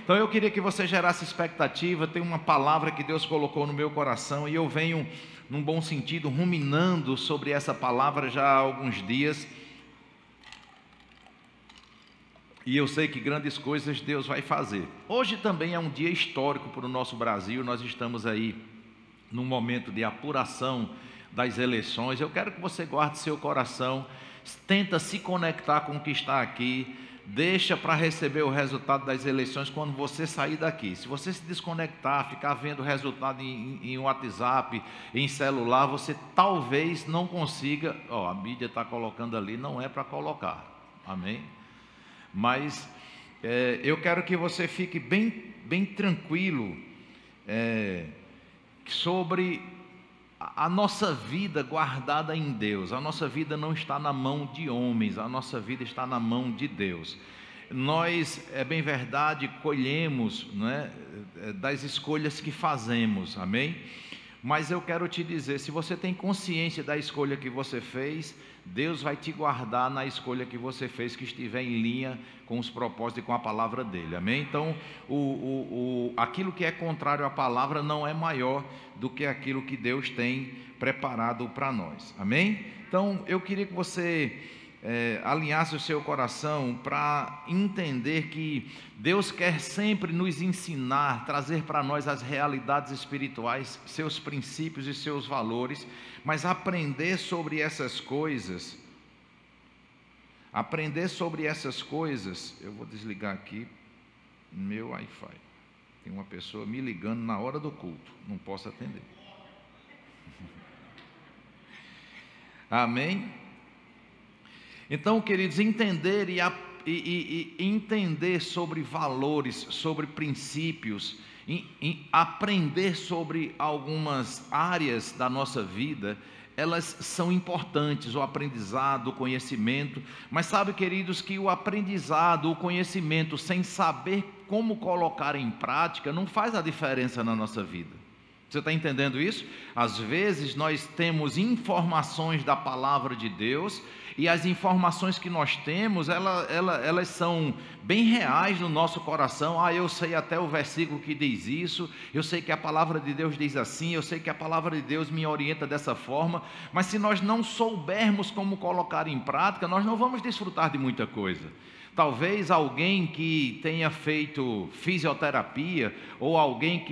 Então eu queria que você gerasse expectativa. Tem uma palavra que Deus colocou no meu coração e eu venho, num bom sentido, ruminando sobre essa palavra já há alguns dias. E eu sei que grandes coisas Deus vai fazer. Hoje também é um dia histórico para o nosso Brasil. Nós estamos aí num momento de apuração das eleições. Eu quero que você guarde seu coração, tenta se conectar com o que está aqui, deixa para receber o resultado das eleições quando você sair daqui. Se você se desconectar, ficar vendo o resultado em WhatsApp, em celular, você talvez não consiga. A mídia está colocando ali, não é para colocar, amém? Mas eu quero que você fique bem tranquilo sobre a nossa vida guardada em Deus. A nossa vida não está na mão de homens, a nossa vida está na mão de Deus. Nós, é bem verdade, colhemos, não é, das escolhas que fazemos, amém? Mas eu quero te dizer, se você tem consciência da escolha que você fez, Deus vai te guardar na escolha que você fez, que estiver em linha com os propósitos e com a palavra dele, amém? Então, aquilo que é contrário à palavra não é maior do que aquilo que Deus tem preparado para nós, amém? Então, eu queria que você alinhasse o seu coração para entender que Deus quer sempre nos ensinar, trazer para nós as realidades espirituais, seus princípios e seus valores, mas aprender sobre essas coisas, eu vou desligar aqui meu Wi-Fi, tem uma pessoa me ligando na hora do culto, não posso atender, amém? Então, queridos, entender e entender sobre valores, sobre princípios, aprender sobre algumas áreas da nossa vida, elas são importantes, o aprendizado, o conhecimento, mas sabe, queridos, que o aprendizado, o conhecimento, sem saber como colocar em prática, não faz a diferença na nossa vida. Você está entendendo isso? Às vezes nós temos informações da palavra de Deus, e as informações que nós temos, elas são bem reais no nosso coração. Eu sei até o versículo que diz isso, eu sei que a palavra de Deus diz assim, eu sei que a palavra de Deus me orienta dessa forma, mas se nós não soubermos como colocar em prática, nós não vamos desfrutar de muita coisa. Talvez alguém que tenha feito fisioterapia, ou alguém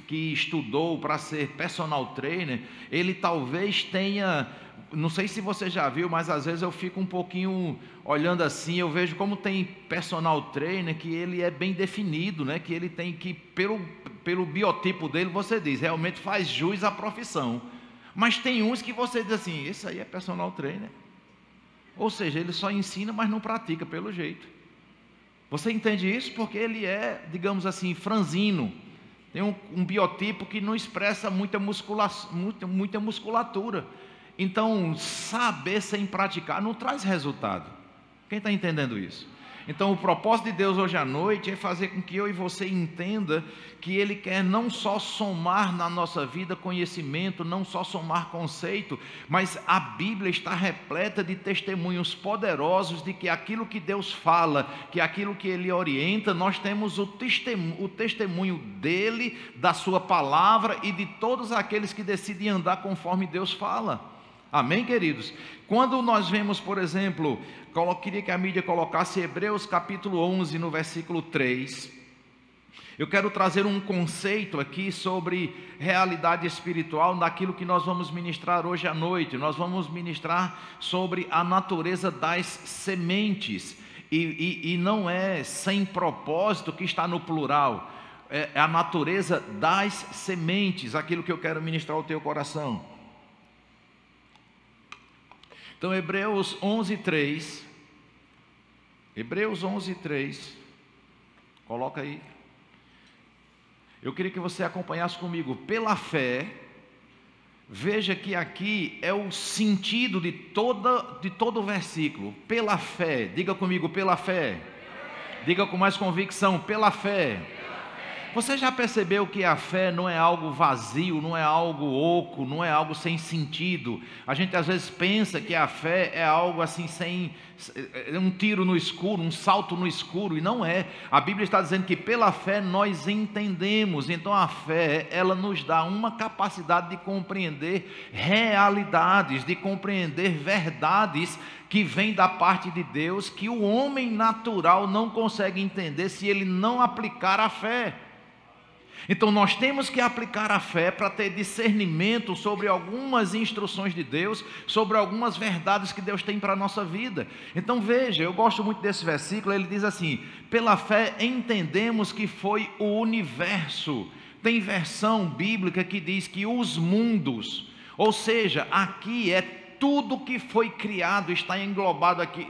que estudou para ser personal trainer, ele talvez tenha, não sei se você já viu, mas às vezes eu fico um pouquinho olhando assim, eu vejo como tem personal trainer que ele é bem definido, né? Que ele tem que, pelo biotipo dele, você diz, realmente faz jus à profissão. Mas tem uns que você diz assim, esse aí é personal trainer. Ou seja, ele só ensina, mas não pratica pelo jeito. Você entende isso? Porque ele é, digamos assim, franzino. Tem um biotipo que não expressa muita musculatura. Então, saber sem praticar não traz resultado. Quem está entendendo isso? Então, o propósito de Deus hoje à noite é fazer com que eu e você entenda que Ele quer não só somar na nossa vida conhecimento, não só somar conceito, mas a Bíblia está repleta de testemunhos poderosos de que aquilo que Deus fala, que aquilo que Ele orienta, nós temos o testemunho dEle, da Sua palavra e de todos aqueles que decidem andar conforme Deus fala. Amém, queridos? Quando nós vemos, por exemplo, queria que a mídia colocasse Hebreus capítulo 11, no versículo 3. Eu quero trazer um conceito aqui sobre realidade espiritual, daquilo que nós vamos ministrar hoje à noite. Nós vamos ministrar sobre a natureza das sementes. E não é sem propósito que está no plural. É a natureza das sementes, aquilo que eu quero ministrar ao teu coração. Então, Hebreus 11:3, Hebreus 11:3, coloca aí. Eu queria que você acompanhasse comigo. Pela fé, veja que aqui é o sentido de todo o versículo. Pela fé, diga comigo, pela fé. Diga com mais convicção, pela fé. Você já percebeu que a fé não é algo vazio, não é algo oco, não é algo sem sentido? A gente às vezes pensa que a fé é algo assim sem um tiro no escuro, um salto no escuro, e não é. A Bíblia está dizendo que pela fé nós entendemos. Então a fé, ela nos dá uma capacidade de compreender realidades, de compreender verdades que vêm da parte de Deus, que o homem natural não consegue entender se ele não aplicar a fé. Então nós temos que aplicar a fé para ter discernimento sobre algumas instruções de Deus, sobre algumas verdades que Deus tem para a nossa vida. Então veja, eu gosto muito desse versículo, ele diz assim: pela fé entendemos que foi o universo. Tem versão bíblica que diz que os mundos, ou seja, aqui é tudo que foi criado, está englobado aqui,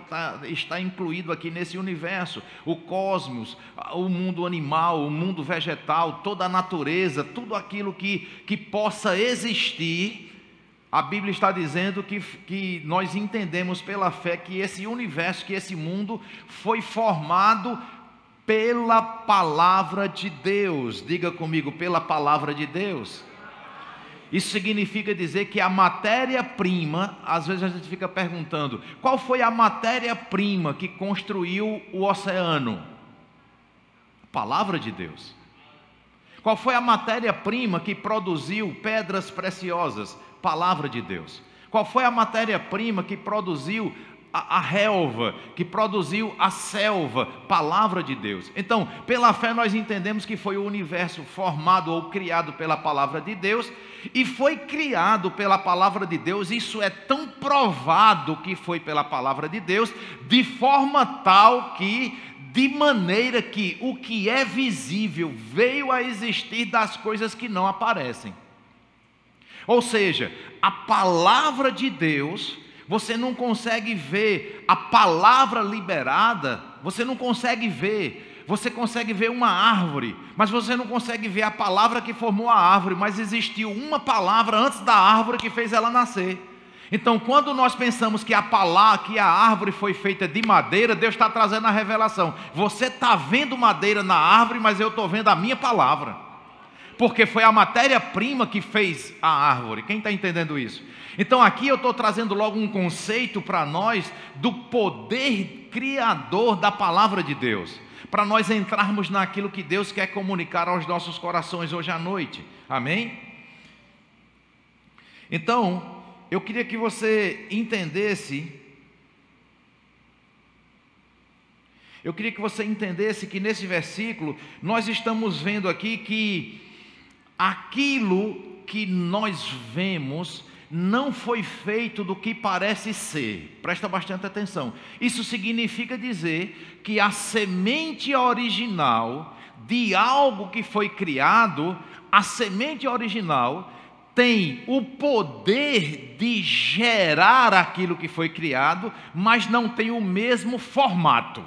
está incluído aqui nesse universo. O cosmos, o mundo animal, o mundo vegetal, toda a natureza, tudo aquilo que possa existir. A Bíblia está dizendo que nós entendemos pela fé que esse universo, que esse mundo foi formado pela palavra de Deus. Diga comigo, pela palavra de Deus. Isso significa dizer que a matéria-prima, às vezes a gente fica perguntando, qual foi a matéria-prima que construiu o oceano? A palavra de Deus. Qual foi a matéria-prima que produziu pedras preciosas? Palavra de Deus. Qual foi a matéria-prima que produziu a relva, que produziu a selva? Palavra de Deus. Então, pela fé nós entendemos que foi o universo formado ou criado pela palavra de Deus, e foi criado pela palavra de Deus. Isso é tão provado que foi pela palavra de Deus, de forma tal que, de maneira que o que é visível veio a existir das coisas que não aparecem. Ou seja, a palavra de Deus, você não consegue ver a palavra liberada, você não consegue ver. Você consegue ver uma árvore, mas você não consegue ver a palavra que formou a árvore, mas existiu uma palavra antes da árvore que fez ela nascer. Então, quando nós pensamos que a árvore foi feita de madeira, Deus está trazendo a revelação. Você está vendo madeira na árvore, mas eu estou vendo a minha palavra, porque foi a matéria-prima que fez a árvore. Quem está entendendo isso? Então aqui eu estou trazendo logo um conceito para nós do poder criador da palavra de Deus, para nós entrarmos naquilo que Deus quer comunicar aos nossos corações hoje à noite. Amém? Então, eu queria que você entendesse, que nesse versículo nós estamos vendo aqui que aquilo que nós vemos não foi feito do que parece ser. Presta bastante atenção. Isso significa dizer que a semente original de algo que foi criado, a semente original tem o poder de gerar aquilo que foi criado, mas não tem o mesmo formato.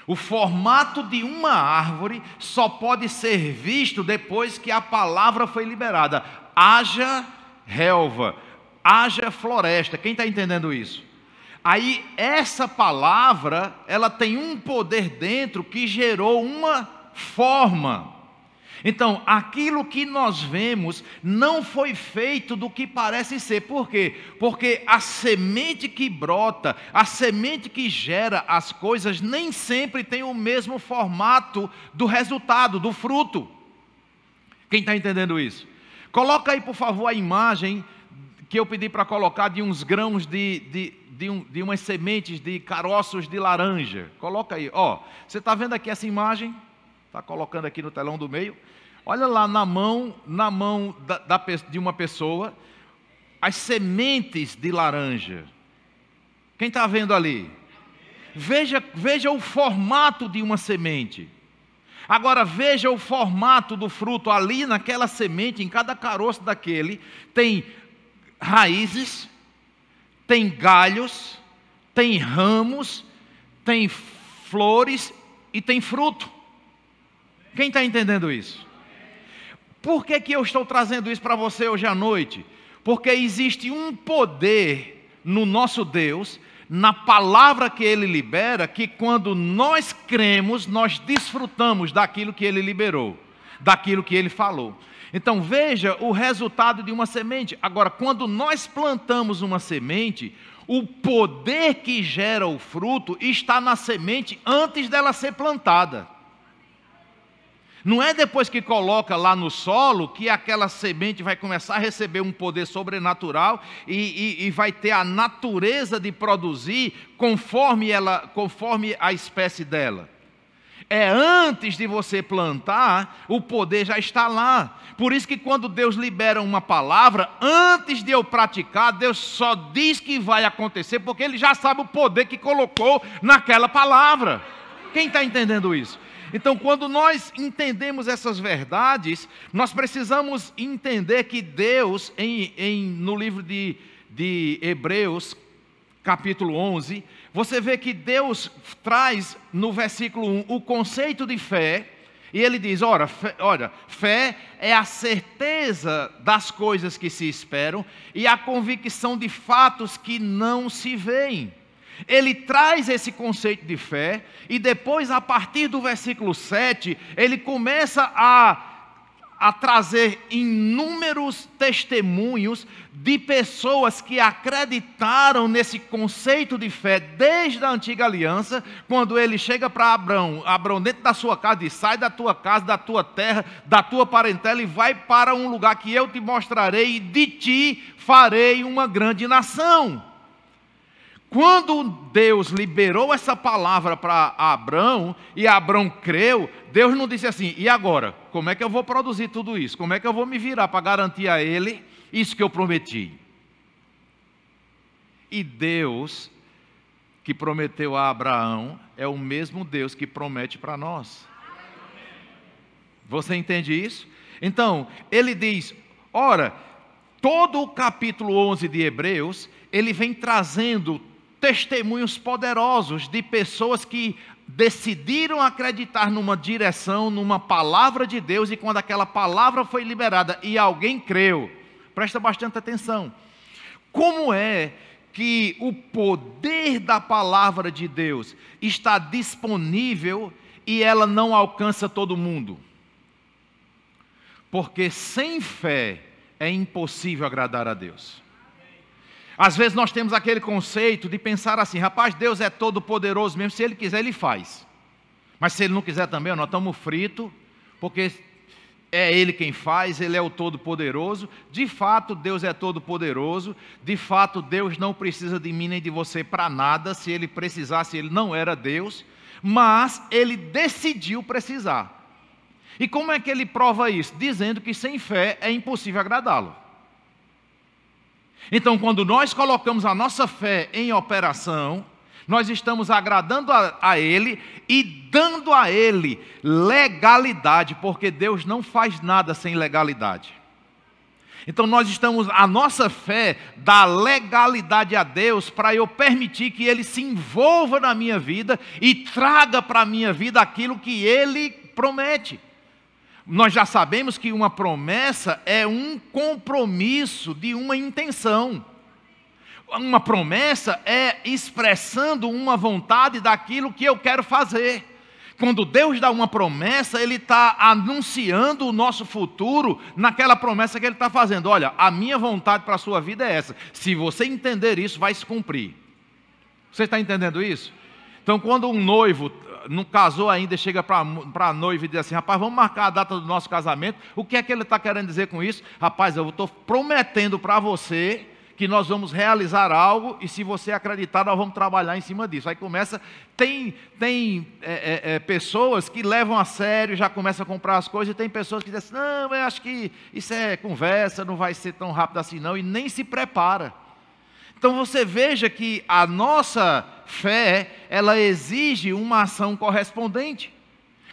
O formato de uma árvore só pode ser visto depois que a palavra foi liberada. Haja relva, haja floresta. Quem está entendendo isso? Aí essa palavra, ela tem um poder dentro que gerou uma forma. Então, aquilo que nós vemos não foi feito do que parece ser. Por quê? Porque a semente que brota, a semente que gera as coisas, nem sempre tem o mesmo formato do resultado, do fruto. Quem está entendendo isso? Coloca aí, por favor, a imagem que eu pedi para colocar de uns grãos de umas sementes de caroços de laranja. Coloca aí, ó. Você está vendo aqui essa imagem? Está colocando aqui no telão do meio. Olha lá na mão de uma pessoa, as sementes de laranja. Quem está vendo ali? Veja o formato de uma semente. Agora veja o formato do fruto. Ali naquela semente, em cada caroço daquele, tem raízes, tem galhos, tem ramos, tem flores e tem fruto. Quem está entendendo isso? Por que eu estou trazendo isso para você hoje à noite? Porque existe um poder no nosso Deus, na palavra que Ele libera, que quando nós cremos, nós desfrutamos daquilo que Ele liberou, daquilo que Ele falou. Então veja o resultado de uma semente. Agora, quando nós plantamos uma semente, o poder que gera o fruto está na semente antes dela ser plantada. Não é depois que coloca lá no solo que aquela semente vai começar a receber um poder sobrenatural e vai ter a natureza de produzir conforme a espécie dela. É antes de você plantar, o poder já está lá. Por isso que quando Deus libera uma palavra, antes de eu praticar, Deus só diz que vai acontecer, porque Ele já sabe o poder que colocou naquela palavra. Quem está entendendo isso? Então, quando nós entendemos essas verdades, nós precisamos entender que Deus, no livro de Hebreus, capítulo 11, você vê que Deus traz no versículo 1 o conceito de fé, e Ele diz, olha, fé é a certeza das coisas que se esperam e a convicção de fatos que não se veem. Ele traz esse conceito de fé e depois, a partir do versículo 7, ele começa a trazer inúmeros testemunhos de pessoas que acreditaram nesse conceito de fé desde a antiga aliança, quando ele chega para Abrão dentro da sua casa, diz, sai da tua casa, da tua terra, da tua parentela e vai para um lugar que eu te mostrarei e de ti farei uma grande nação. Quando Deus liberou essa palavra para Abrão, e Abrão creu, Deus não disse assim, e agora? Como é que eu vou produzir tudo isso? Como é que eu vou me virar para garantir a ele isso que eu prometi? E Deus, que prometeu a Abraão, é o mesmo Deus que promete para nós. Você entende isso? Então, ele diz, ora, todo o capítulo 11 de Hebreus, ele vem trazendo testemunhos poderosos de pessoas que decidiram acreditar numa direção, numa palavra de Deus, e quando aquela palavra foi liberada e alguém creu, presta bastante atenção, como é que o poder da palavra de Deus está disponível e ela não alcança todo mundo? Porque sem fé é impossível agradar a Deus. Às vezes nós temos aquele conceito de pensar assim, rapaz, Deus é todo poderoso mesmo, se Ele quiser Ele faz. Mas se Ele não quiser também, nós estamos fritos, porque é Ele quem faz, Ele é o todo poderoso. De fato, Deus é todo poderoso, de fato, Deus não precisa de mim nem de você para nada, se Ele precisasse, Ele não era Deus, mas Ele decidiu precisar. E como é que Ele prova isso? Dizendo que sem fé é impossível agradá-lo. Então, quando nós colocamos a nossa fé em operação, nós estamos agradando a Ele e dando a Ele legalidade, porque Deus não faz nada sem legalidade. Então, a nossa fé dá legalidade a Deus para eu permitir que Ele se envolva na minha vida e traga para a minha vida aquilo que Ele promete. Nós já sabemos que uma promessa é um compromisso de uma intenção. Uma promessa é expressando uma vontade daquilo que eu quero fazer. Quando Deus dá uma promessa, Ele está anunciando o nosso futuro naquela promessa que Ele está fazendo. Olha, a minha vontade para a sua vida é essa. Se você entender isso, vai se cumprir. Você está entendendo isso? Então, quando um noivo não casou ainda, chega para a noiva e diz assim, rapaz, vamos marcar a data do nosso casamento. O que é que ele está querendo dizer com isso? Rapaz, eu estou prometendo para você que nós vamos realizar algo e se você acreditar, nós vamos trabalhar em cima disso. Aí começa, tem pessoas que levam a sério, já começam a comprar as coisas, e tem pessoas que dizem assim, não, eu acho que isso é conversa, não vai ser tão rápido assim não, e nem se prepara. Então você veja que a nossa fé, ela exige uma ação correspondente.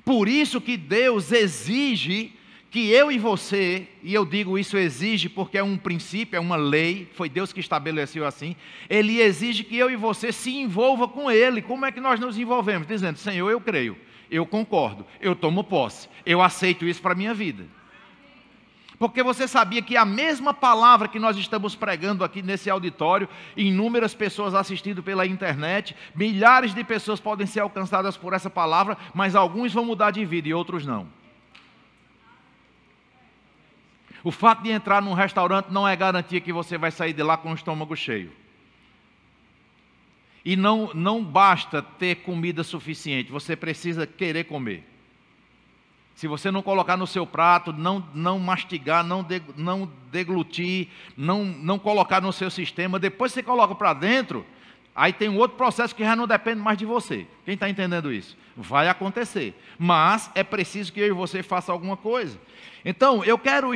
Por isso que Deus exige que eu e você, e eu digo isso exige porque é um princípio, é uma lei, foi Deus que estabeleceu assim, Ele exige que eu e você se envolva com Ele. Como é que nós nos envolvemos? Dizendo, Senhor, eu creio, eu concordo, eu tomo posse, eu aceito isso para a minha vida. Porque você sabia que a mesma palavra que nós estamos pregando aqui nesse auditório, inúmeras pessoas assistindo pela internet, milhares de pessoas podem ser alcançadas por essa palavra, mas alguns vão mudar de vida e outros não. O fato de entrar num restaurante não é garantia que você vai sair de lá com o estômago cheio. E não basta ter comida suficiente, você precisa querer comer. Se você não colocar no seu prato, não mastigar, não deglutir, não colocar no seu sistema, depois você coloca para dentro, aí tem um outro processo que já não depende mais de você. Quem está entendendo isso? Vai acontecer, mas é preciso que eu e você façam alguma coisa. Então, eu quero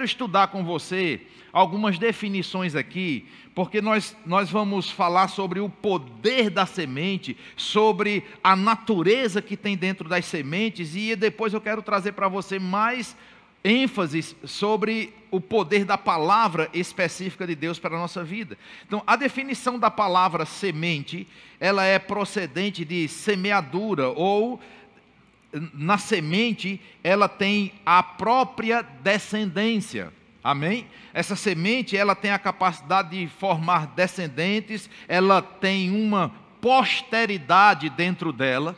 estudar com você algumas definições aqui, porque nós vamos falar sobre o poder da semente, sobre a natureza que tem dentro das sementes, e depois eu quero trazer para você mais ênfases sobre o poder da palavra específica de Deus para a nossa vida. Então, a definição da palavra semente, ela é procedente de semeadura, ou na semente ela tem a própria descendência. Amém? Essa semente, ela tem a capacidade de formar descendentes, ela tem uma posteridade dentro dela.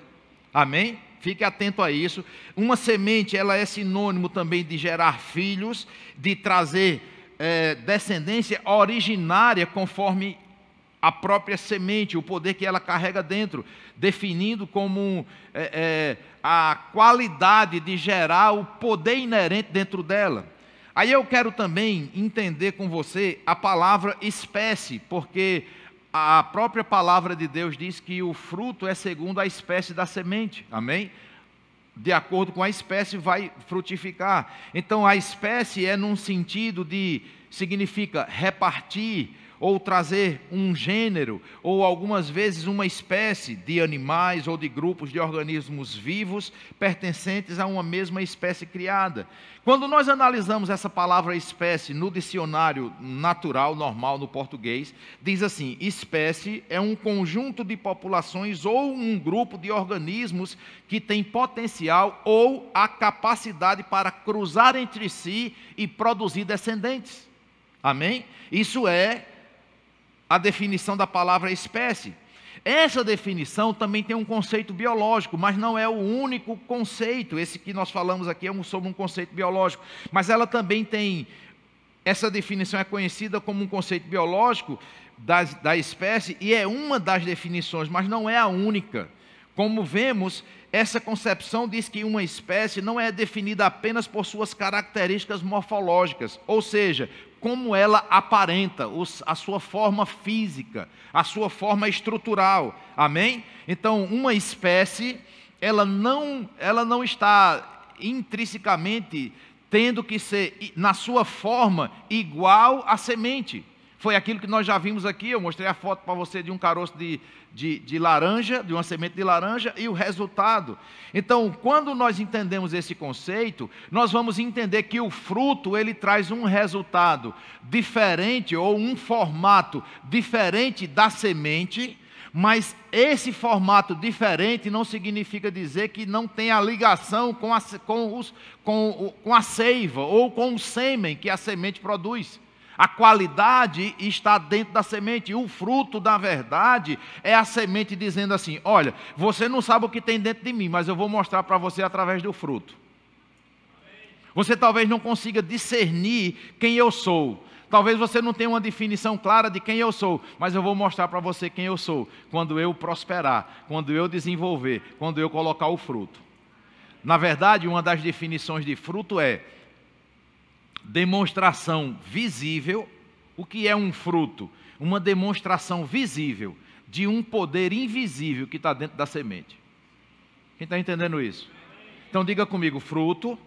Amém? Fique atento a isso. Uma semente, ela é sinônimo também de gerar filhos, de trazer descendência originária conforme a própria semente, o poder que ela carrega dentro, definindo como a qualidade de gerar o poder inerente dentro dela. Aí eu quero também entender com você a palavra espécie, porque a própria palavra de Deus diz que o fruto é segundo a espécie da semente, amém? De acordo com a espécie vai frutificar. Então a espécie é num sentido de, significa repartir, ou trazer um gênero, ou algumas vezes uma espécie de animais ou de grupos de organismos vivos pertencentes a uma mesma espécie criada. Quando nós analisamos essa palavra espécie no dicionário natural, normal no português, diz assim: espécie é um conjunto de populações ou um grupo de organismos que tem potencial ou a capacidade para cruzar entre si e produzir descendentes. Amém? Isso é a definição da palavra espécie. Essa definição também tem um conceito biológico, mas não é o único conceito. Esse que nós falamos aqui é sobre um conceito biológico, mas ela também tem, essa definição é conhecida como um conceito biológico da espécie, e é uma das definições, mas não é a única. Como vemos, essa concepção diz que uma espécie não é definida apenas por suas características morfológicas, ou seja, como ela aparenta, a sua forma física, a sua forma estrutural, amém? Então, uma espécie, ela não está intrinsecamente tendo que ser, na sua forma, igual à semente. Foi aquilo que nós já vimos aqui, eu mostrei a foto para você de um caroço de laranja, de uma semente de laranja, e o resultado. Então, quando nós entendemos esse conceito, nós vamos entender que o fruto, ele traz um resultado diferente, ou um formato diferente da semente, mas esse formato diferente não significa dizer que não tem a ligação com a seiva, ou com o sêmen que a semente produz. A qualidade está dentro da semente. O fruto, na verdade, é a semente dizendo assim: olha, você não sabe o que tem dentro de mim, mas eu vou mostrar para você através do fruto. Você talvez não consiga discernir quem eu sou. Talvez você não tenha uma definição clara de quem eu sou, mas eu vou mostrar para você quem eu sou, quando eu prosperar, quando eu desenvolver, quando eu colocar o fruto. Na verdade, uma das definições de fruto é demonstração visível. O que é um fruto? Uma demonstração visível de um poder invisível que está dentro da semente. Quem está entendendo isso? Então diga comigo: fruto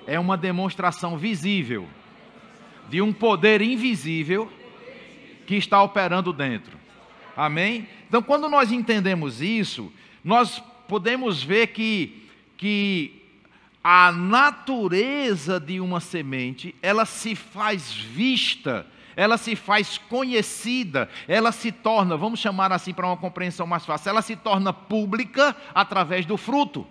é uma demonstração visível de um poder invisível que está operando dentro. Amém? Então, quando nós entendemos isso, nós podemos ver que a natureza de uma semente, ela se faz vista, ela se faz conhecida, ela se torna, vamos chamar assim para uma compreensão mais fácil, ela se torna pública através do fruto.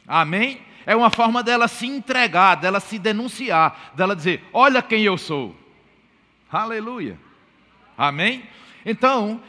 Amém? É uma forma dela se entregar, dela se denunciar, dela dizer, olha quem eu sou. Aleluia. Amém? Então,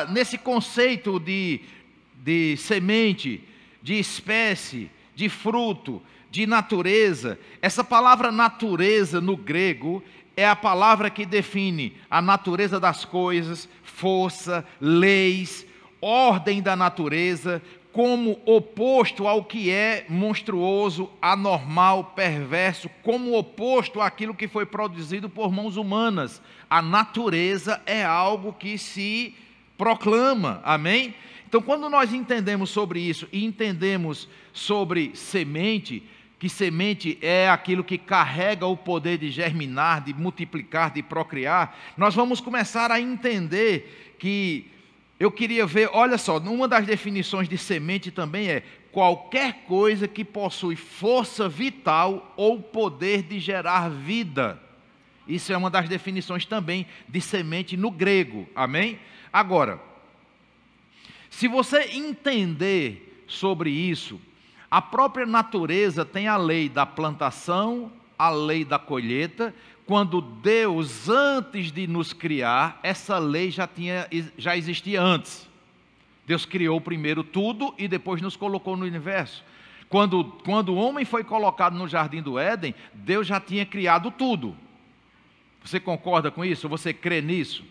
nesse conceito de semente, de espécie, de fruto, de natureza, essa palavra natureza no grego é a palavra que define a natureza das coisas, força, leis, ordem da natureza, como oposto ao que é monstruoso, anormal, perverso, como oposto àquilo que foi produzido por mãos humanas. A natureza é algo que se proclama, amém? Então, quando nós entendemos sobre isso e entendemos sobre semente, que semente é aquilo que carrega o poder de germinar, de multiplicar, de procriar, nós vamos começar a entender que eu queria ver, olha só, uma das definições de semente também é qualquer coisa que possui força vital ou poder de gerar vida. Isso é uma das definições também de semente no grego, amém? Agora, se você entender sobre isso, a própria natureza tem a lei da plantação, a lei da colheita. Quando Deus, antes de nos criar, essa lei já existia antes. Deus criou primeiro tudo e depois nos colocou no universo. Quando o homem foi colocado no jardim do Éden, Deus já tinha criado tudo. Você concorda com isso? Você crê nisso?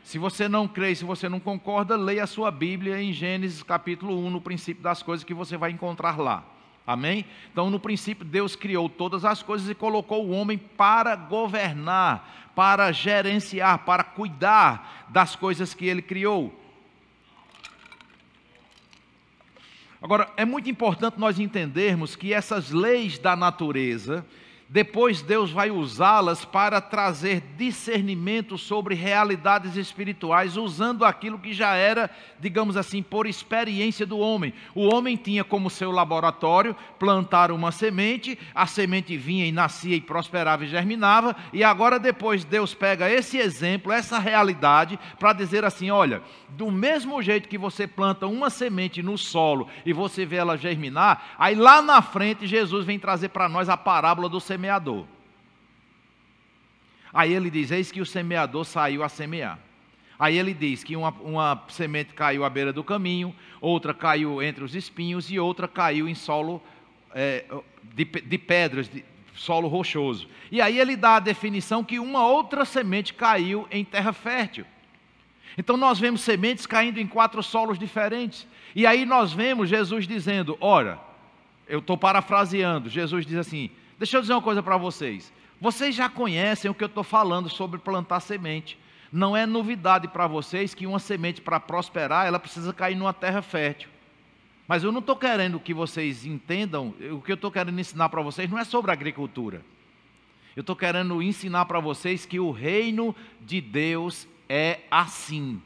Se você não crê e se você não concorda, leia a sua Bíblia em Gênesis capítulo 1, no princípio das coisas que você vai encontrar lá. Amém? Então, no princípio, Deus criou todas as coisas e colocou o homem para governar, para gerenciar, para cuidar das coisas que ele criou. Agora, é muito importante nós entendermos que essas leis da natureza, depois Deus vai usá-las para trazer discernimento sobre realidades espirituais, usando aquilo que já era, digamos assim, por experiência do homem. O homem tinha como seu laboratório plantar uma semente, a semente vinha e nascia e prosperava e germinava, e agora depois Deus pega esse exemplo, essa realidade, para dizer assim, olha, do mesmo jeito que você planta uma semente no solo e você vê ela germinar, aí lá na frente Jesus vem trazer para nós a parábola do semeador. Aí ele diz, eis que o semeador saiu a semear. Aí ele diz que uma semente caiu à beira do caminho, outra caiu entre os espinhos e outra caiu em solo de pedras, de solo rochoso. E aí ele dá a definição que uma outra semente caiu em terra fértil. Então nós vemos sementes caindo em 4 solos diferentes. E aí nós vemos Jesus dizendo, ora, eu estou parafraseando, Jesus diz assim, deixa eu dizer uma coisa para vocês. Vocês já conhecem o que eu estou falando sobre plantar semente. Não é novidade para vocês que uma semente para prosperar, ela precisa cair numa terra fértil. Mas eu não estou querendo que vocês entendam, o que eu estou querendo ensinar para vocês não é sobre agricultura. Eu estou querendo ensinar para vocês que o reino de Deus é assim,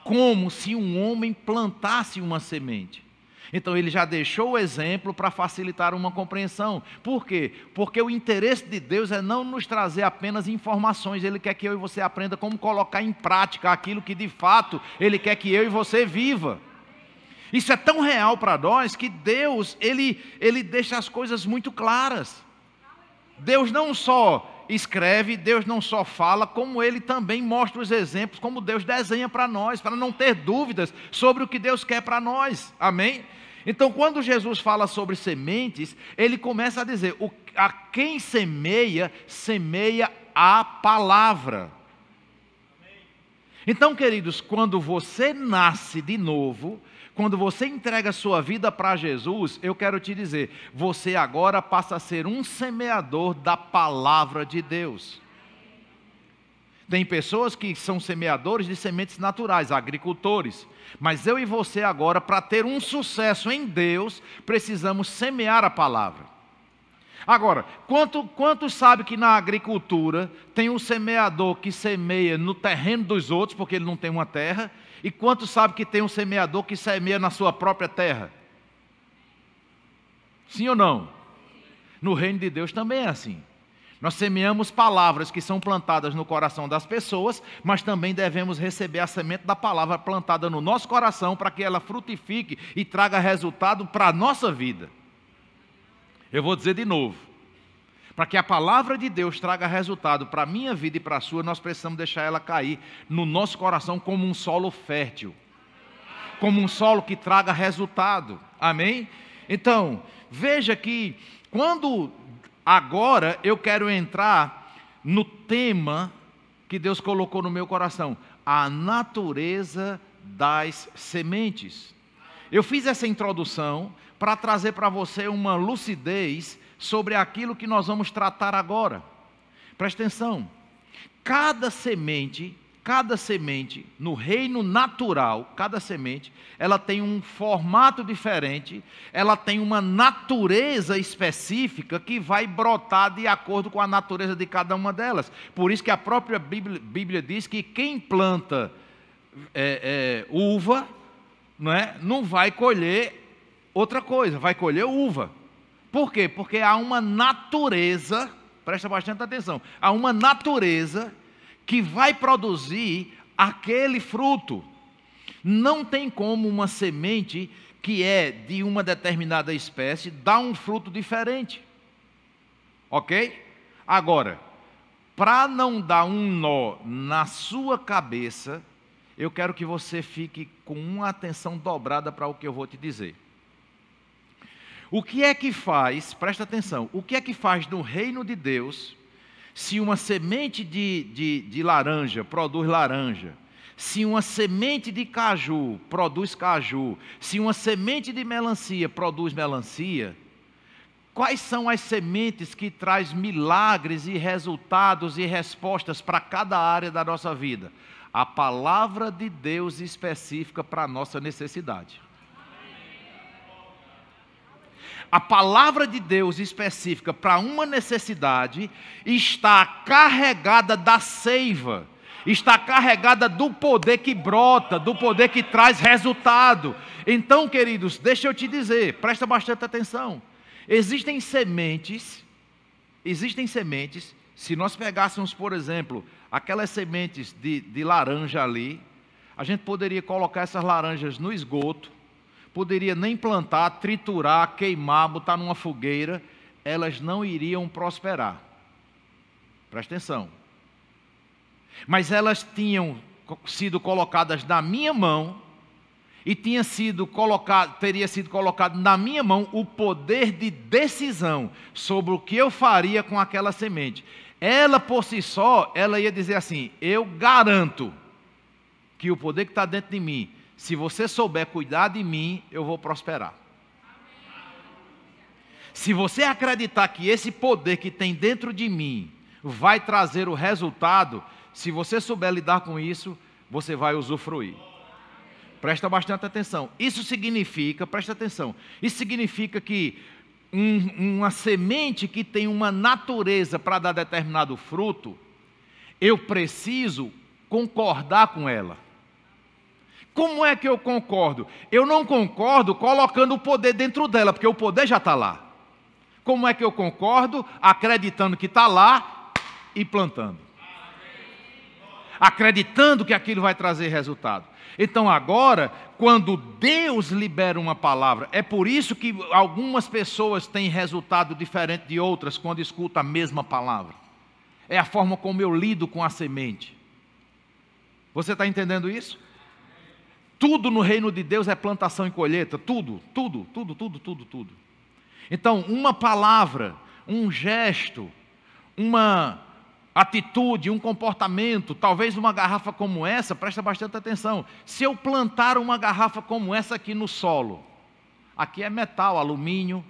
como se um homem plantasse uma semente. Então ele já deixou o exemplo para facilitar uma compreensão. Por quê? Porque o interesse de Deus é não nos trazer apenas informações, Ele quer que eu e você aprenda como colocar em prática aquilo que de fato Ele quer que eu e você viva. Isso é tão real para nós que Deus, Ele deixa as coisas muito claras. Deus não só escreve, Deus não só fala, como Ele também mostra os exemplos, como Deus desenha para nós, para não ter dúvidas sobre o que Deus quer para nós, amém? Então quando Jesus fala sobre sementes, Ele começa a dizer, a quem semeia, semeia a palavra. Então queridos, quando você nasce de novo, quando você entrega a sua vida para Jesus, eu quero te dizer, você agora passa a ser um semeador da palavra de Deus. Tem pessoas que são semeadores de sementes naturais, agricultores. Mas eu e você agora, para ter um sucesso em Deus, precisamos semear a palavra. Agora, quantos sabem que na agricultura tem um semeador que semeia no terreno dos outros, porque ele não tem uma terra, e quantos sabem que tem um semeador que semeia na sua própria terra? Sim ou não? No reino de Deus também é assim. Nós semeamos palavras que são plantadas no coração das pessoas, mas também devemos receber a semente da palavra plantada no nosso coração para que ela frutifique e traga resultado para a nossa vida. Eu vou dizer de novo. Para que a palavra de Deus traga resultado para a minha vida e para a sua, nós precisamos deixar ela cair no nosso coração como um solo fértil. Como um solo que traga resultado. Amém? Então, veja que quando agora eu quero entrar no tema que Deus colocou no meu coração. A natureza das sementes. Eu fiz essa introdução para trazer para você uma lucidez sobre aquilo que nós vamos tratar agora. Preste atenção. Cada semente no reino natural, cada semente, ela tem um formato diferente, ela tem uma natureza específica que vai brotar de acordo com a natureza de cada uma delas. Por isso que a própria Bíblia diz que quem planta uva, não vai colher outra coisa, vai colher uva. Por quê? Porque há uma natureza, presta bastante atenção, há uma natureza que vai produzir aquele fruto. Não tem como uma semente que é de uma determinada espécie dar um fruto diferente. Ok? Agora, para não dar um nó na sua cabeça, eu quero que você fique com uma atenção dobrada para o que eu vou te dizer. O que é que faz, presta atenção, o que é que faz no reino de Deus, se uma semente de laranja produz laranja, se uma semente de caju produz caju, se uma semente de melancia produz melancia, quais são as sementes que traz milagres e resultados e respostas para cada área da nossa vida? A palavra de Deus específica para a nossa necessidade. A palavra de Deus específica para uma necessidade está carregada da seiva, está carregada do poder que brota, do poder que traz resultado. Então, queridos, deixa eu te dizer, presta bastante atenção. Existem sementes, se nós pegássemos, por exemplo, aquelas sementes de laranja ali, a gente poderia colocar essas laranjas no esgoto, poderia nem plantar, triturar, queimar, botar numa fogueira, elas não iriam prosperar. Presta atenção. Mas elas tinham sido colocadas na minha mão e teria sido colocado na minha mão o poder de decisão sobre o que eu faria com aquela semente. Ela por si só, ela ia dizer assim: eu garanto que o poder que está dentro de mim, se você souber cuidar de mim, eu vou prosperar. Se você acreditar que esse poder que tem dentro de mim vai trazer o resultado, se você souber lidar com isso, você vai usufruir. Presta bastante atenção. Isso significa, presta atenção, isso significa que uma semente que tem uma natureza para dar determinado fruto, eu preciso concordar com ela. Como é que eu concordo? Eu não concordo colocando o poder dentro dela, porque o poder já está lá. Como é que eu concordo? Acreditando que está lá e plantando. Acreditando que aquilo vai trazer resultado. Então agora, quando Deus libera uma palavra, é por isso que algumas pessoas têm resultado diferente de outras quando escutam a mesma palavra. É a forma como eu lido com a semente. Você está entendendo isso? Tudo no reino de Deus é plantação e colheita, tudo. Então, uma palavra, um gesto, uma atitude, um comportamento, talvez uma garrafa como essa, presta bastante atenção. Se eu plantar uma garrafa como essa aqui no solo, aqui é metal, alumínio,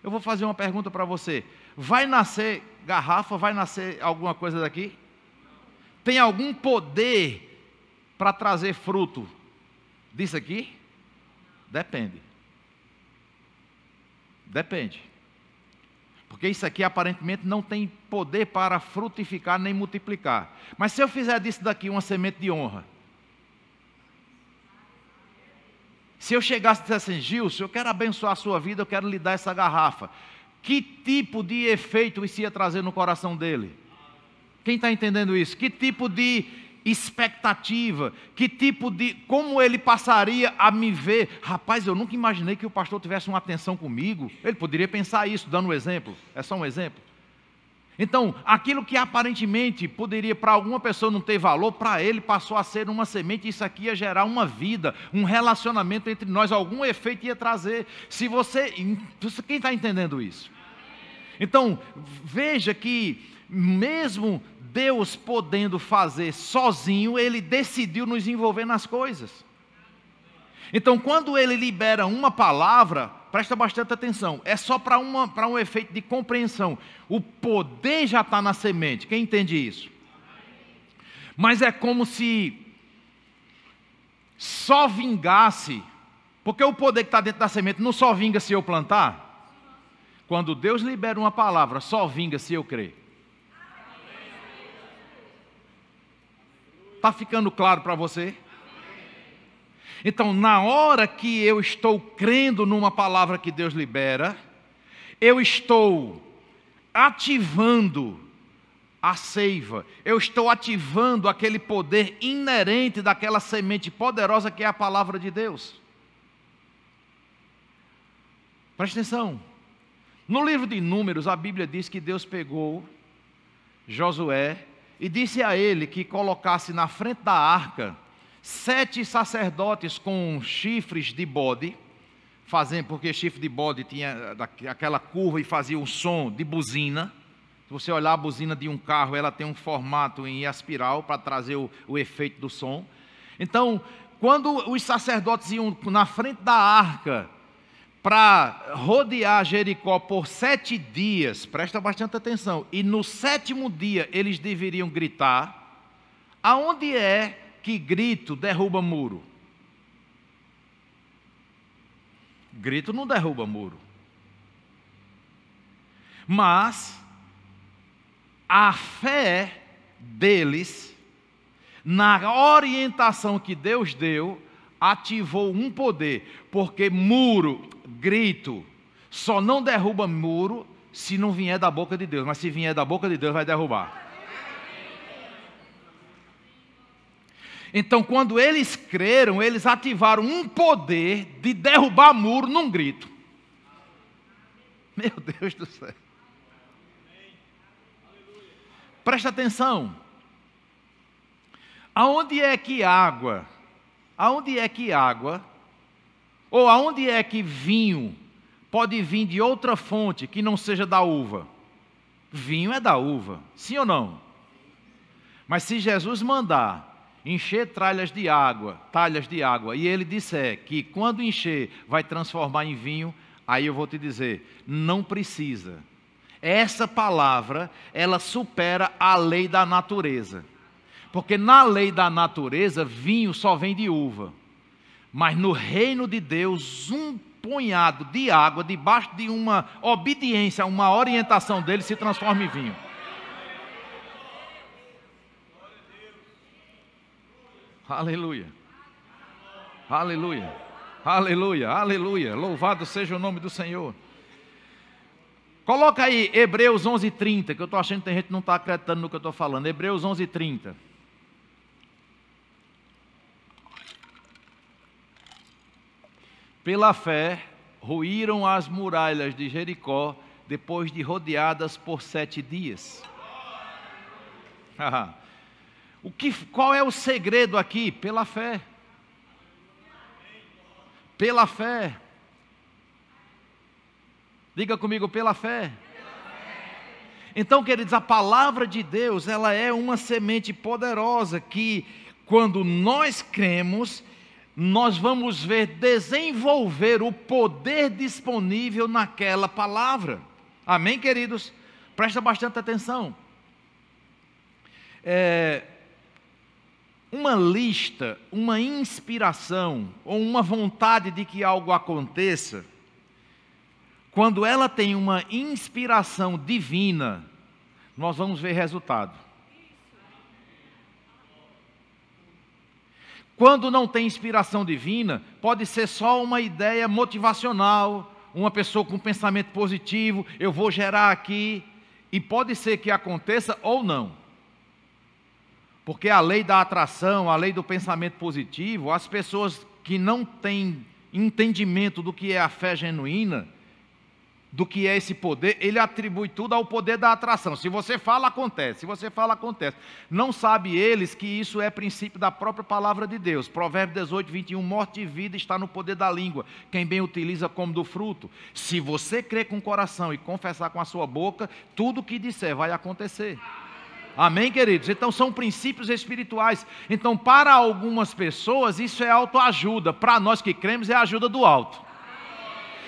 eu vou fazer uma pergunta para você. Vai nascer garrafa, vai nascer alguma coisa daqui? Tem algum poder para trazer fruto disso aqui? Depende. Porque isso aqui aparentemente não tem poder para frutificar nem multiplicar. Mas se eu fizer disso daqui uma semente de honra, se eu chegasse e dissesse assim: Gilson, eu quero abençoar a sua vida, eu quero lhe dar essa garrafa, que tipo de efeito isso ia trazer no coração dele? Quem está entendendo isso? Que tipo de expectativa, como ele passaria a me ver. Rapaz, eu nunca imaginei que o pastor tivesse uma atenção comigo. Ele poderia pensar isso, dando um exemplo. É só um exemplo. Então, aquilo que aparentemente poderia para alguma pessoa não ter valor, para ele passou a ser uma semente. Isso aqui ia gerar uma vida, um relacionamento entre nós, algum efeito ia trazer. Quem está entendendo isso? Então, veja que mesmo Deus podendo fazer sozinho, Ele decidiu nos envolver nas coisas. Então, quando Ele libera uma palavra, presta bastante atenção, é só para um efeito de compreensão. O poder já está na semente, quem entende isso? Mas é como se só vingasse, porque o poder que está dentro da semente não só vinga se eu plantar. Quando Deus libera uma palavra, só vinga se eu crer. Está ficando claro para você? Então, na hora que eu estou crendo numa palavra que Deus libera, eu estou ativando a seiva, eu estou ativando aquele poder inerente daquela semente poderosa que é a palavra de Deus. Preste atenção. No livro de Números, a Bíblia diz que Deus pegou Josué e disse a ele que colocasse na frente da arca 7 sacerdotes com chifres de bode, porque chifre de bode tinha aquela curva e fazia um som de buzina. Se você olhar a buzina de um carro, ela tem um formato em espiral para trazer o efeito do som. Então, quando os sacerdotes iam na frente da arca para rodear Jericó por 7 dias, presta bastante atenção, e no 7º dia eles deveriam gritar. Aonde é que grito derruba muro? Grito não derruba muro. Mas a fé deles, na orientação que Deus deu, ativou um poder, porque muro, grito, só não derruba muro se não vier da boca de Deus, mas se vier da boca de Deus vai derrubar. Então, quando eles creram, eles ativaram um poder de derrubar muro num grito. Meu Deus do céu. Presta atenção. Aonde é que água, ou aonde é que vinho pode vir de outra fonte que não seja da uva? Vinho é da uva, sim ou não? Mas se Jesus mandar encher talhas de água, e ele disser que quando encher vai transformar em vinho, aí eu vou te dizer, não precisa. Essa palavra, ela supera a lei da natureza. Porque na lei da natureza, vinho só vem de uva. Mas no reino de Deus, um punhado de água, debaixo de uma obediência, uma orientação dele, se transforma em vinho. Aleluia. Aleluia. Aleluia. Aleluia. Louvado seja o nome do Senhor. Coloca aí Hebreus 11:30, que eu estou achando que tem gente que não está acreditando no que eu estou falando. Hebreus 11:30. Pela fé, ruíram as muralhas de Jericó, depois de rodeadas por 7 dias. Qual é o segredo aqui? Pela fé. Pela fé. Diga comigo, pela fé. Então, queridos, a palavra de Deus, ela é uma semente poderosa que, quando nós cremos, nós vamos ver desenvolver o poder disponível naquela palavra. Amém, queridos? Presta bastante atenção. Uma lista, uma inspiração ou uma vontade de que algo aconteça, quando ela tem uma inspiração divina, nós vamos ver resultado. Quando não tem inspiração divina, pode ser só uma ideia motivacional, uma pessoa com pensamento positivo, eu vou gerar aqui, e pode ser que aconteça ou não. Porque a lei da atração, a lei do pensamento positivo, as pessoas que não têm entendimento do que é a fé genuína, do que é esse poder, ele atribui tudo ao poder da atração. Se você fala, acontece. Se você fala, acontece. Não sabe eles que isso é princípio da própria palavra de Deus. Provérbios 18, 21, morte e vida está no poder da língua. Quem bem utiliza come do fruto. Se você crer com o coração e confessar com a sua boca, tudo o que disser vai acontecer. Amém, queridos? Então são princípios espirituais. Então para algumas pessoas isso é autoajuda. Para nós que cremos é a ajuda do alto.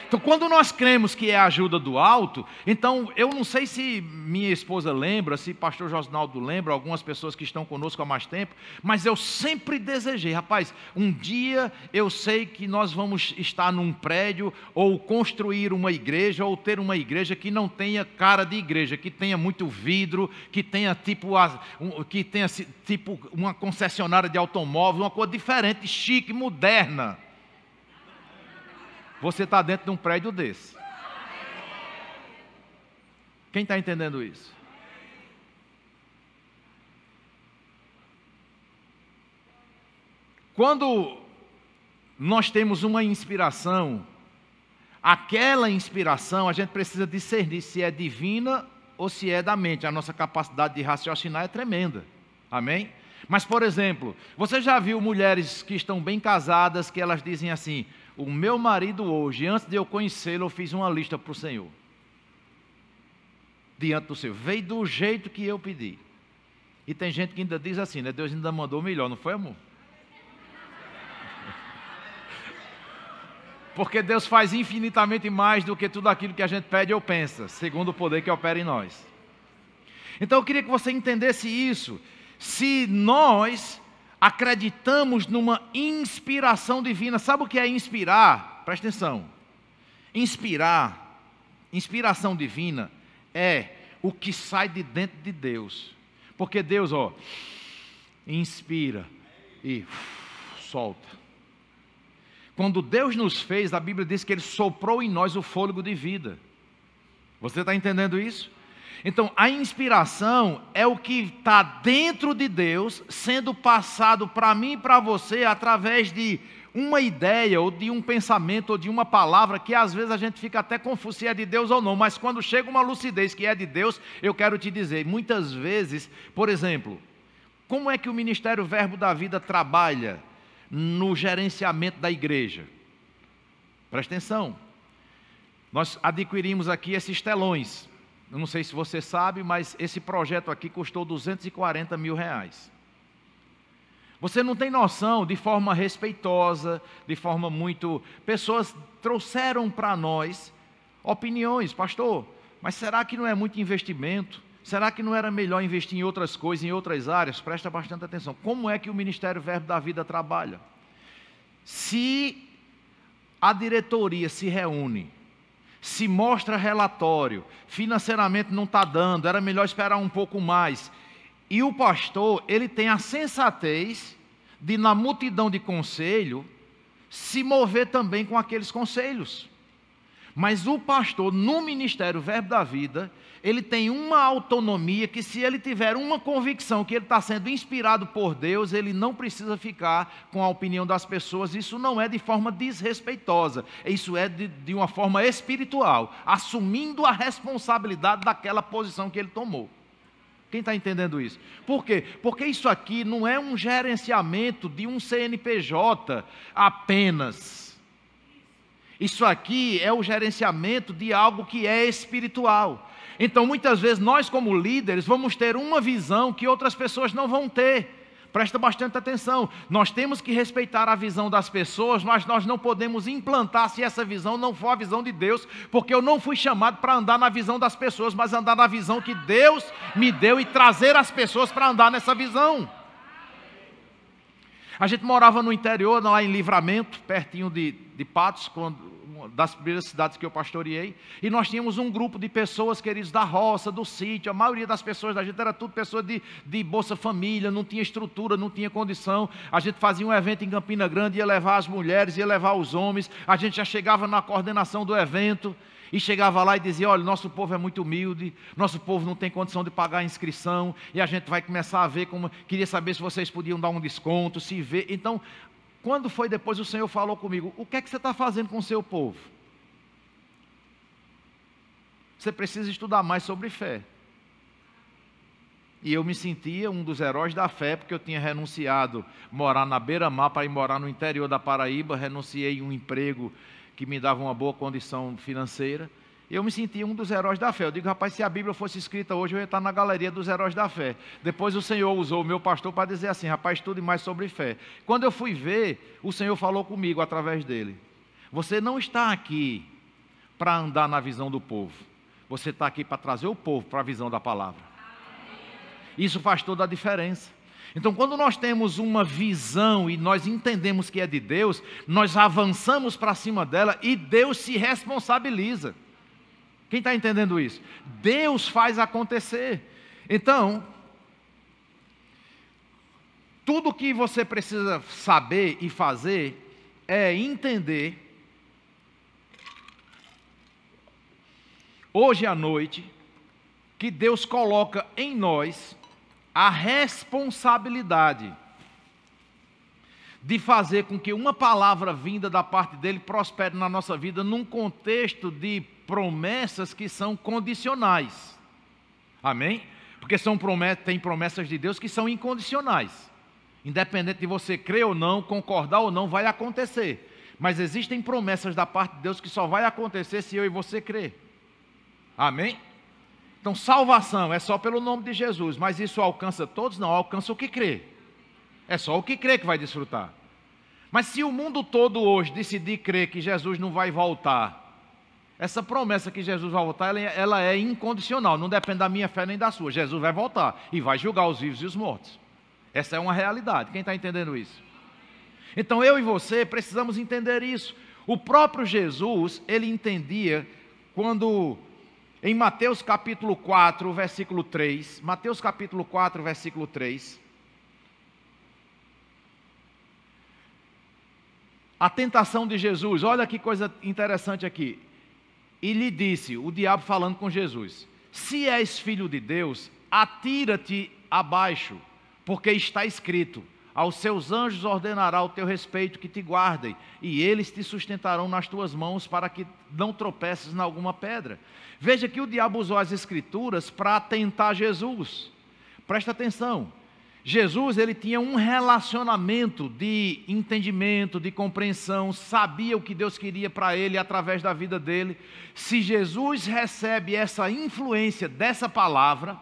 Então, quando nós cremos que é a ajuda do alto, então eu não sei se minha esposa lembra, se pastor Josnaldo lembra, algumas pessoas que estão conosco há mais tempo, mas eu sempre desejei, rapaz, um dia eu sei que nós vamos estar num prédio, ou construir uma igreja, ou ter uma igreja que não tenha cara de igreja, que tenha muito vidro, que tenha tipo uma concessionária de automóvel, uma coisa diferente, chique, moderna. Você está dentro de um prédio desse. Quem está entendendo isso? Quando nós temos uma inspiração, aquela inspiração a gente precisa discernir se é divina ou se é da mente. A nossa capacidade de raciocinar é tremenda. Amém? Mas, por exemplo, você já viu mulheres que estão bem casadas que elas dizem assim: o meu marido hoje, antes de eu conhecê-lo, eu fiz uma lista para o Senhor. Diante do Senhor. Veio do jeito que eu pedi. E tem gente que ainda diz assim, né? Deus ainda mandou melhor, não foi, amor? Porque Deus faz infinitamente mais do que tudo aquilo que a gente pede ou pensa, segundo o poder que opera em nós. Então eu queria que você entendesse isso. Se nós acreditamos numa inspiração divina. Sabe o que é inspirar? Presta atenção. Inspiração divina é o que sai de dentro de Deus. Porque Deus, inspira e solta. Quando Deus nos fez, a Bíblia diz que Ele soprou em nós o fôlego de vida. Você está entendendo isso? Então, a inspiração é o que está dentro de Deus, sendo passado para mim e para você, através de uma ideia, ou de um pensamento, ou de uma palavra, que às vezes a gente fica até confuso se é de Deus ou não, mas quando chega uma lucidez que é de Deus, eu quero te dizer, muitas vezes, por exemplo, como é que o Ministério Verbo da Vida trabalha no gerenciamento da igreja? Presta atenção, nós adquirimos aqui esses telões. Eu não sei se você sabe, mas esse projeto aqui custou R$240 mil. Você não tem noção, de forma respeitosa, de forma muito... Pessoas trouxeram para nós opiniões, pastor, mas será que não é muito investimento? Será que não era melhor investir em outras coisas, em outras áreas? Presta bastante atenção. Como é que o Ministério Verbo da Vida trabalha? Se a diretoria se reúne, se mostra relatório, financeiramente não está dando, era melhor esperar um pouco mais. E o pastor, ele tem a sensatez de, na multidão de conselho, se mover também com aqueles conselhos. Mas o pastor, no Ministério Verbo da Vida, ele tem uma autonomia que, se ele tiver uma convicção que ele está sendo inspirado por Deus, ele não precisa ficar com a opinião das pessoas. Isso não é de forma desrespeitosa, isso é de uma forma espiritual, assumindo a responsabilidade daquela posição que ele tomou. Quem está entendendo isso? Por quê? Porque isso aqui não é um gerenciamento de um CNPJ apenas. Isso aqui é o gerenciamento de algo que é espiritual. Então, muitas vezes, nós como líderes vamos ter uma visão que outras pessoas não vão ter. Presta bastante atenção. Nós temos que respeitar a visão das pessoas, mas nós não podemos implantar se essa visão não for a visão de Deus, porque eu não fui chamado para andar na visão das pessoas, mas andar na visão que Deus me deu e trazer as pessoas para andar nessa visão. A gente morava no interior, lá em Livramento, pertinho de Patos, das primeiras cidades que eu pastoreei, e nós tínhamos um grupo de pessoas, queridos, da roça, do sítio. A maioria das pessoas da gente era tudo pessoas de Bolsa Família, não tinha estrutura, não tinha condição. A gente fazia um evento em Campina Grande, ia levar as mulheres, ia levar os homens, a gente já chegava na coordenação do evento, e chegava lá e dizia: olha, nosso povo é muito humilde, nosso povo não tem condição de pagar a inscrição, e a gente vai começar a ver como, queria saber se vocês podiam dar um desconto, se ver. Então, quando foi depois, o Senhor falou comigo: o que é que você está fazendo com o seu povo? Você precisa estudar mais sobre fé. E eu me sentia um dos heróis da fé, porque eu tinha renunciado morar na beira-mar para ir morar no interior da Paraíba, renunciei a um emprego que me dava uma boa condição financeira. Eu me sentia um dos heróis da fé. Eu digo: rapaz, se a Bíblia fosse escrita hoje, eu ia estar na galeria dos heróis da fé. Depois o Senhor usou o meu pastor para dizer assim: rapaz, estude mais sobre fé. Quando eu fui ver, o Senhor falou comigo através dele: você não está aqui para andar na visão do povo, você está aqui para trazer o povo para a visão da palavra. Isso faz toda a diferença. Então, quando nós temos uma visão e nós entendemos que é de Deus, nós avançamos para cima dela e Deus se responsabiliza. Quem está entendendo isso? Deus faz acontecer. Então, tudo que você precisa saber e fazer é entender, hoje à noite, que Deus coloca em nós a responsabilidade de fazer com que uma palavra vinda da parte dele prospere na nossa vida num contexto de promessas que são condicionais. Amém? Porque tem promessas de Deus que são incondicionais. Independente de você crer ou não, concordar ou não, vai acontecer. Mas existem promessas da parte de Deus que só vai acontecer se eu e você crer. Amém? Então, salvação é só pelo nome de Jesus, mas isso alcança todos? Não, alcança o que crê. É só o que crê que vai desfrutar. Mas se o mundo todo hoje decidir crer que Jesus não vai voltar, essa promessa que Jesus vai voltar, ela é incondicional, não depende da minha fé nem da sua. Jesus vai voltar e vai julgar os vivos e os mortos. Essa é uma realidade. Quem está entendendo isso? Então, eu e você precisamos entender isso. O próprio Jesus, ele entendia quando... Em Mateus capítulo 4, versículo 3, Mateus capítulo 4, versículo 3, a tentação de Jesus, olha que coisa interessante aqui. E lhe disse, o diabo falando com Jesus: se és filho de Deus, atira-te abaixo, porque está escrito: aos seus anjos ordenará o teu respeito que te guardem, e eles te sustentarão nas tuas mãos para que não tropeces em alguma pedra. Veja que o diabo usou as escrituras para tentar Jesus. Presta atenção. Jesus, ele tinha um relacionamento de entendimento, de compreensão, sabia o que Deus queria para ele através da vida dele. Se Jesus recebe essa influência dessa palavra,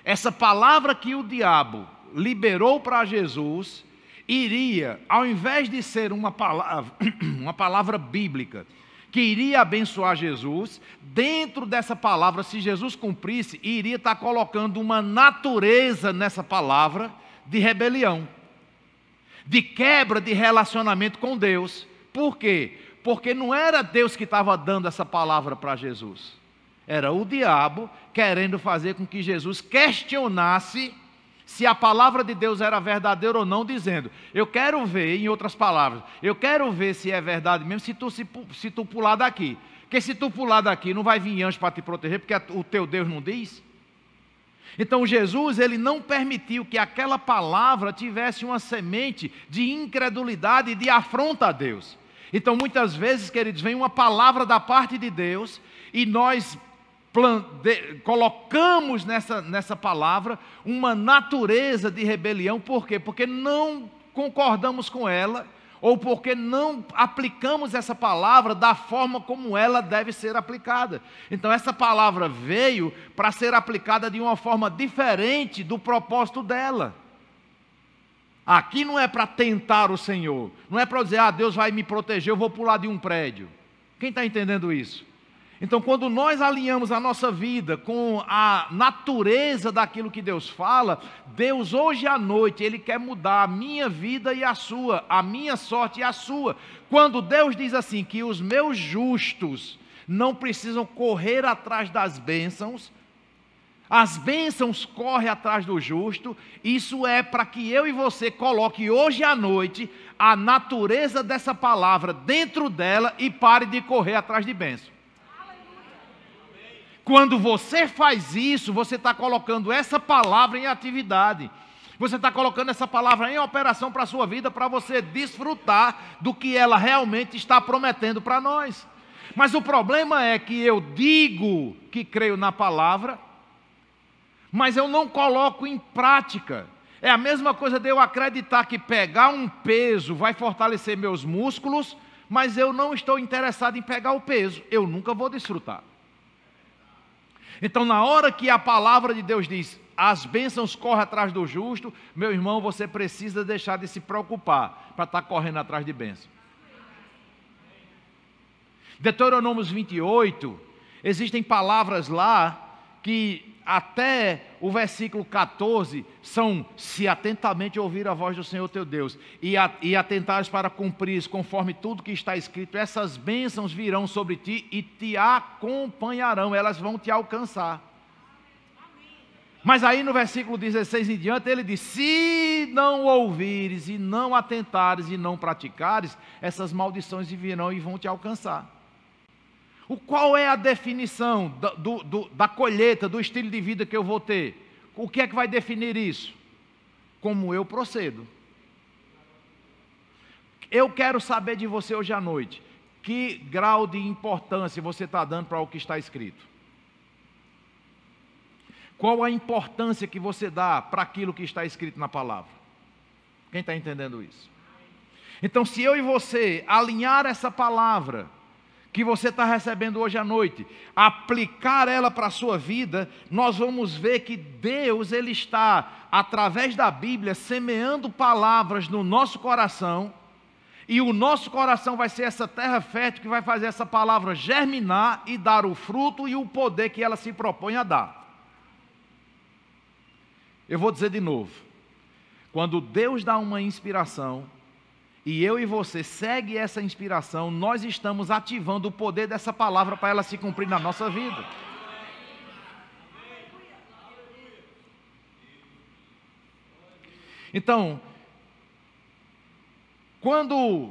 essa palavra que o diabo liberou para Jesus, iria, ao invés de ser uma palavra bíblica, que iria abençoar Jesus, dentro dessa palavra, se Jesus cumprisse, iria estar colocando uma natureza nessa palavra de rebelião, de quebra de relacionamento com Deus. Por quê? Porque não era Deus que estava dando essa palavra para Jesus, era o diabo querendo fazer com que Jesus questionasse se a palavra de Deus era verdadeira ou não, dizendo: eu quero ver, em outras palavras, eu quero ver se é verdade mesmo se tu pular daqui. Porque se tu pular daqui, não vai vir anjo para te proteger, porque o teu Deus não diz. Então Jesus, ele não permitiu que aquela palavra tivesse uma semente de incredulidade e de afronta a Deus. Então muitas vezes, queridos, vem uma palavra da parte de Deus e nós colocamos nessa palavra uma natureza de rebelião. Por quê? Porque não concordamos com ela, ou porque não aplicamos essa palavra da forma como ela deve ser aplicada. Então essa palavra veio para ser aplicada de uma forma diferente do propósito dela. Aqui não é para tentar o Senhor, não é para dizer: Deus vai me proteger, eu vou pular de um prédio. Quem está entendendo isso? Então, quando nós alinhamos a nossa vida com a natureza daquilo que Deus fala, Deus hoje à noite, Ele quer mudar a minha vida e a sua, a minha sorte e a sua. Quando Deus diz assim, que os meus justos não precisam correr atrás das bênçãos, as bênçãos correm atrás do justo, isso é para que eu e você coloque hoje à noite a natureza dessa palavra dentro dela e pare de correr atrás de bênção. Quando você faz isso, você está colocando essa palavra em atividade. Você está colocando essa palavra em operação para a sua vida, para você desfrutar do que ela realmente está prometendo para nós. Mas o problema é que eu digo que creio na palavra, mas eu não coloco em prática. É a mesma coisa de eu acreditar que pegar um peso vai fortalecer meus músculos, mas eu não estou interessado em pegar o peso. Eu nunca vou desfrutar. Então, na hora que a palavra de Deus diz, as bênçãos correm atrás do justo, meu irmão, você precisa deixar de se preocupar para estar correndo atrás de bênção. Deuteronômio 28, existem palavras lá que até o versículo 14 são: se atentamente ouvir a voz do Senhor teu Deus e atentares para cumprir conforme tudo que está escrito, essas bênçãos virão sobre ti e te acompanharão, elas vão te alcançar. Mas aí no versículo 16 em diante ele diz: se não ouvires e não atentares e não praticares, essas maldições virão e vão te alcançar. Qual é a definição da colheita, do estilo de vida que eu vou ter? O que é que vai definir isso? Como eu procedo. Eu quero saber de você hoje à noite, que grau de importância você está dando para o que está escrito? Qual a importância que você dá para aquilo que está escrito na palavra? Quem está entendendo isso? Então, se eu e você alinhar essa palavra que você está recebendo hoje à noite, aplicar ela para a sua vida, nós vamos ver que Deus, Ele está, através da Bíblia, semeando palavras no nosso coração, e o nosso coração vai ser essa terra fértil que vai fazer essa palavra germinar e dar o fruto e o poder que ela se propõe a dar. Eu vou dizer de novo, quando Deus dá uma inspiração, e eu e você segue essa inspiração, nós estamos ativando o poder dessa palavra para ela se cumprir na nossa vida. Então, quando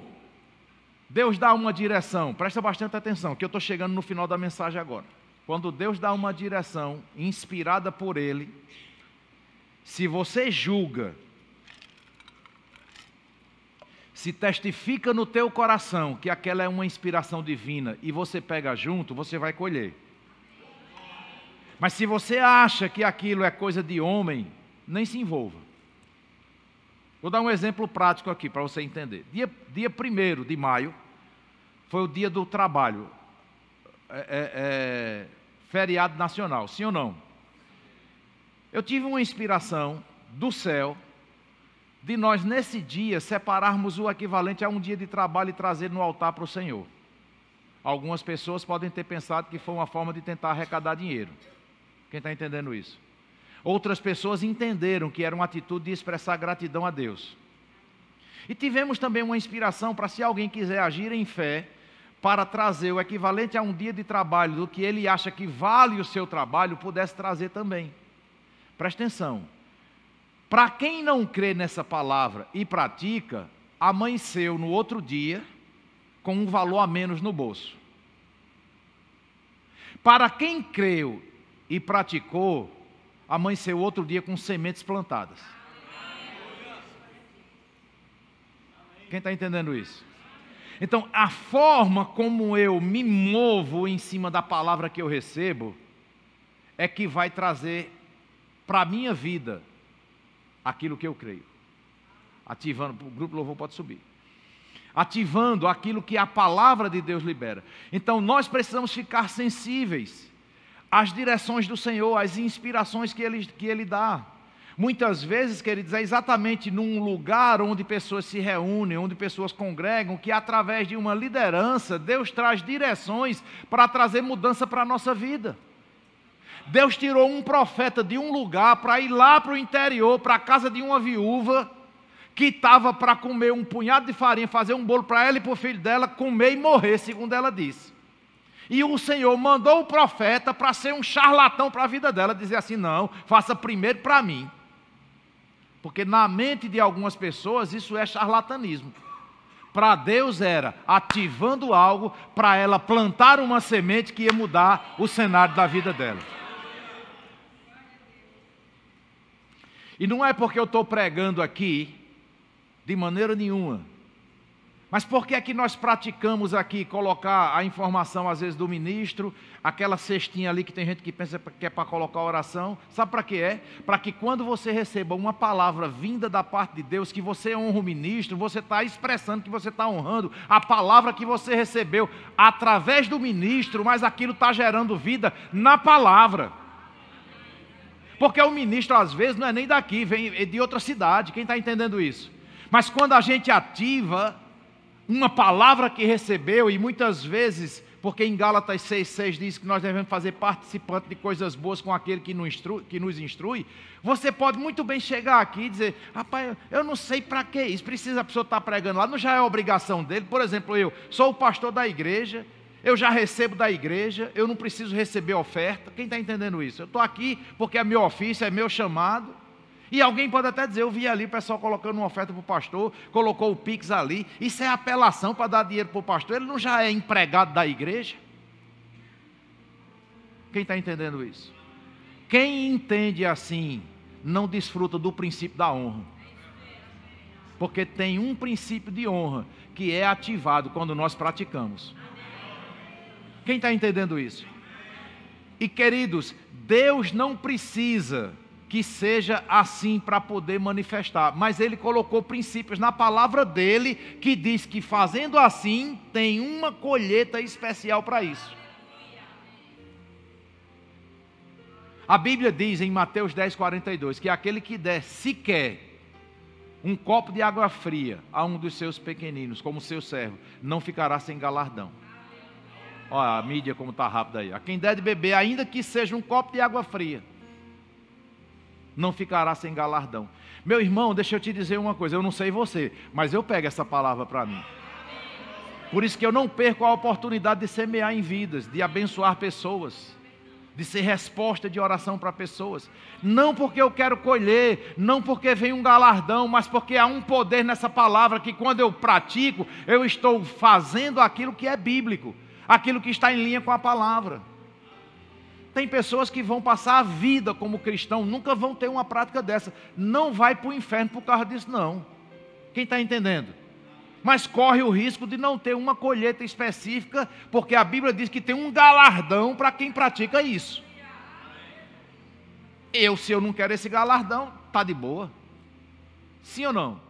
Deus dá uma direção, presta bastante atenção, que eu estou chegando no final da mensagem agora. Quando Deus dá uma direção inspirada por Ele, se você julga, se testifica no teu coração que aquela é uma inspiração divina e você pega junto, você vai colher. Mas se você acha que aquilo é coisa de homem, nem se envolva. Vou dar um exemplo prático aqui para você entender. Dia 1º de maio foi o dia do trabalho, feriado nacional, sim ou não? Eu tive uma inspiração do céu de nós nesse dia separarmos o equivalente a um dia de trabalho e trazer no altar para o Senhor. Algumas pessoas podem ter pensado que foi uma forma de tentar arrecadar dinheiro. Quem está entendendo isso? Outras pessoas entenderam que era uma atitude de expressar gratidão a Deus. E tivemos também uma inspiração para, se alguém quiser agir em fé, para trazer o equivalente a um dia de trabalho do que ele acha que vale o seu trabalho, pudesse trazer também. Presta atenção. Para quem não crê nessa palavra e pratica, amanheceu no outro dia com um valor a menos no bolso. Para quem creu e praticou, amanheceu outro dia com sementes plantadas. Quem está entendendo isso? Então, a forma como eu me movo em cima da palavra que eu recebo é que vai trazer para a minha vida aquilo que eu creio. Ativando, o grupo louvor pode subir. Ativando aquilo que a palavra de Deus libera. Então nós precisamos ficar sensíveis às direções do Senhor, às inspirações que Ele dá. Muitas vezes, queridos, é exatamente num lugar onde pessoas se reúnem, onde pessoas congregam, que através de uma liderança, Deus traz direções para trazer mudança para a nossa vida. Deus tirou um profeta de um lugar para ir lá para o interior, para a casa de uma viúva, que estava para comer um punhado de farinha, fazer um bolo para ela e para o filho dela, comer e morrer, segundo ela disse. E o Senhor mandou o profeta para ser um charlatão para a vida dela, dizer assim: não, faça primeiro para mim. Porque na mente de algumas pessoas isso é charlatanismo. para Deus era ativando algo para ela plantar uma semente que ia mudar o cenário da vida dela. E não é porque eu estou pregando aqui, de maneira nenhuma, mas porque é que nós praticamos aqui colocar a informação, às vezes, do ministro, aquela cestinha ali que tem gente que pensa que é para colocar oração. Sabe para que é? Para que quando você receba uma palavra vinda da parte de Deus, que você honra o ministro, você está expressando que você está honrando a palavra que você recebeu através do ministro, mas aquilo está gerando vida na palavra. Porque o ministro, às vezes, não é nem daqui, vem de outra cidade. Quem está entendendo isso? Mas quando a gente ativa uma palavra que recebeu, e muitas vezes, porque em Gálatas 6,6 diz que nós devemos fazer participante de coisas boas com aquele que nos instrui, você pode muito bem chegar aqui e dizer, rapaz, eu não sei para que isso, precisa a pessoa estar pregando lá, não já é obrigação dele. Por exemplo, eu sou o pastor da igreja, eu já recebo da igreja, eu não preciso receber oferta. Quem está entendendo isso? Eu estou aqui porque é meu ofício, é meu chamado. E alguém pode até dizer, eu vi ali o pessoal colocando uma oferta para o pastor, colocou o Pix ali, isso é apelação para dar dinheiro para o pastor, ele não já é empregado da igreja? Quem está entendendo isso? Quem entende assim, não desfruta do princípio da honra. Porque tem um princípio de honra que é ativado quando nós praticamos. Quem está entendendo isso? E queridos, Deus não precisa que seja assim para poder manifestar, mas Ele colocou princípios na palavra dEle, que diz que fazendo assim, tem uma colheita especial para isso. A Bíblia diz em Mateus 10,42, que aquele que der sequer um copo de água fria a um dos seus pequeninos, como seu servo, não ficará sem galardão. Olha a mídia como está rápida aí. A quem der de beber, ainda que seja um copo de água fria, não ficará sem galardão. Meu irmão, deixa eu te dizer uma coisa, eu não sei você, mas eu pego essa palavra para mim. Por isso que eu não perco a oportunidade de semear em vidas, de abençoar pessoas, de ser resposta de oração para pessoas. Não porque eu quero colher, não porque vem um galardão, mas porque há um poder nessa palavra que quando eu pratico, eu estou fazendo aquilo que é bíblico, aquilo que está em linha com a palavra. Tem pessoas que vão passar a vida como cristão, nunca vão ter uma prática dessa. Não vai para o inferno por causa disso, não. Quem está entendendo? Mas corre o risco de não ter uma colheita específica, porque a Bíblia diz que tem um galardão para quem pratica isso. Se eu não quero esse galardão, está de boa. Sim ou não?